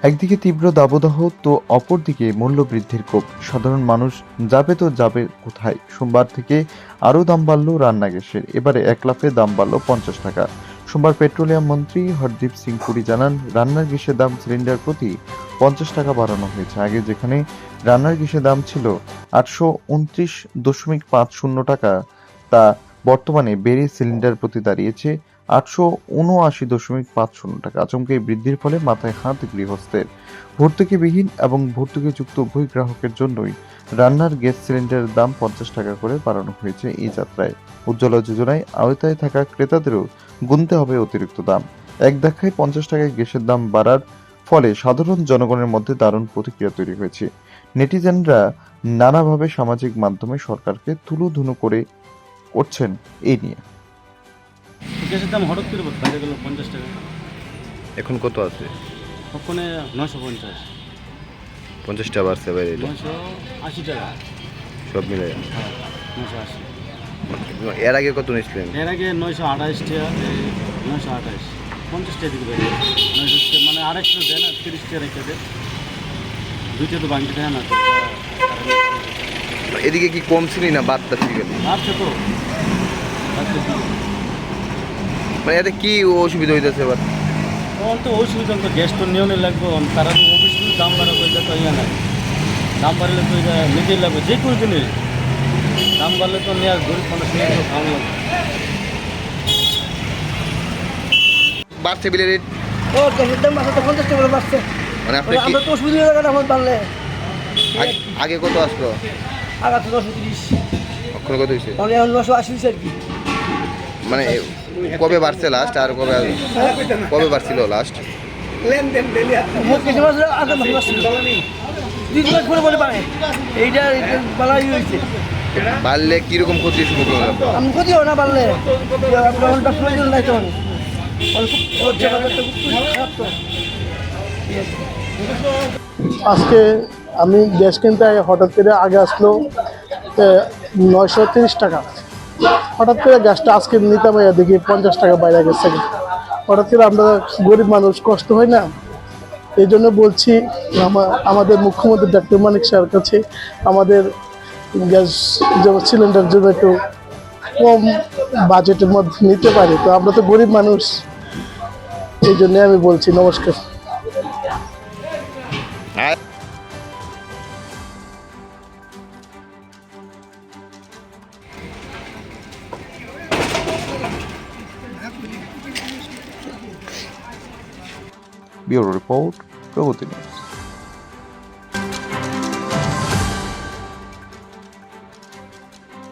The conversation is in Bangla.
একদিকে তীব্র দাবদাহ তো অপরদিকে মূল্যবৃদ্ধির কোপ। সাধারণ মানুষ যাবে তো যাবে কোথায়? সোমবার থেকে আরও দাম বাড়ল রান্না গ্যাসের। এবারে এক লাফে দাম বাড়ল ৫০ টাকা। সোমবার পেট্রোলিয়াম মন্ত্রী হরদীপ সিং পুরী জানান, রান্নার গ্যাসের দাম সিলিন্ডার প্রতি ৫০ টাকা বাড়ানো হয়েছে। আগে যেখানে রান্নার গ্যাসের দাম ছিল ৮২৯.৫০ টাকা, তা বর্তমানে বেড়ে সিলিন্ডার প্রতি দাঁড়িয়েছে ৮৭৯.৫০ টাকা। আচমকা এই বৃদ্ধির ফলে মাথায় হাত গৃহস্থের। ভর্তুকিবিহীন এবং ভর্তুকিযুক্ত উভয় গ্রাহকের জন্যই রান্নার গ্যাস সিলিন্ডারের দাম ৫০ টাকা করে বাড়ানো হয়েছে এই যাত্রায়। উজ্জ্বলা যোজনায় আওতায় থাকা ক্রেতাদেরও গুনতে হবে অতিরিক্ত দাম। এক ধাক্কায় ৫০ টাকায় গ্যাসের দাম বাড়ার ফলে সাধারণ জনগণের মধ্যে দারুণ প্রতিক্রিয়া তৈরি হয়েছে। নেটিজেনরা নানাভাবে সামাজিক মাধ্যমে সরকারকে তুলোধুনো করছেন এই নিয়ে। গ্যাসের দাম হঠাৎ করে বেড়ে গেল ৫০ টাকা। এখন কত আছে? ওখানে ৯৫০, 50 টাকা বাড়ছে বাইরে, এটা ৯৮০ টাকা। সব মিলে। হ্যাঁ, ৯৮০। এর আগে কত নিয়েছিলেন? এর আগে ৯২৮ টাকা, ৯২৮, ৫০ টাকা দিকে বেড়ে গেছে। ৯০০ টাকা মানে আরেকটা দেয় না, ৩০ টাকা রেখে দেয়, দুইটা তো বাংটি দেয় না। এদিকে কি কমছিলি না বাড়তেছি গেল? আচ্ছা, তো মানে এতে কি অসুবিধা হইতেছে এবার? তখন তো অসুবিধা, তো গ্যাস তো নিয়মে লাগবে। তারা তো অফিস দাম বাড়া করলে তো ইয়ে নাই, দাম বাড়লে তো এটা নিজেই লাগবে। যে কোনো জিনিস দাম বাড়লে তো নেওয়ার গরিব মানুষ নিয়ে তো খাওয়া লাগবে। বাড়ছে বিলের রেট? ও গ্যাসের দাম বাড়ছে, ৫০ টাকা করে বাড়ছে। মানে আপনি কি আমরা তো অসুবিধা হয়ে গেল এখন বাড়লে। আগে কত আসলো? আগে তো ৯৩০, এখন কত হয়েছে? মানে এখন ৯৮০ আর কি। মানে কবে বাড়ছে লাস্ট, আর কবে বাড়ছিল লাস্ট? মোট কিছু মাস আগে মাস বাড়ছিল, ২ মাস পরে পরে বাড়ে। এইটা বাড়াই হয়েছে। বাড়লে কিরকম ক্ষতির সম্মুখীন হলাম? আমি ক্ষতি হবে না বাড়লে, আপনার প্রয়োজন নাই তখন। আজকে আমি গ্যাস কিনতে হঠাৎ করে আগে আসলো ৯৩০ টাকা। হঠাৎ করে গ্যাসটা আজকে নিতাম, দেখি ৫০ টাকা বাইরে গেছে। হঠাৎ করে আমরা গরিব মানুষ, কষ্ট হয় না? এই জন্য বলছি আমাদের মুখ্যমন্ত্রী ডক্টর মানিক স্যারের কাছে আমাদের গ্যাস সিলিন্ডার জন্য একটু কম বাজেটের মধ্যে নিতে পারি। তো আমরা তো গরিব মানুষ, এই জন্য আমি বলছি। নমস্কার। ব্যুরো রিপোর্ট, প্রগতি নিউজ।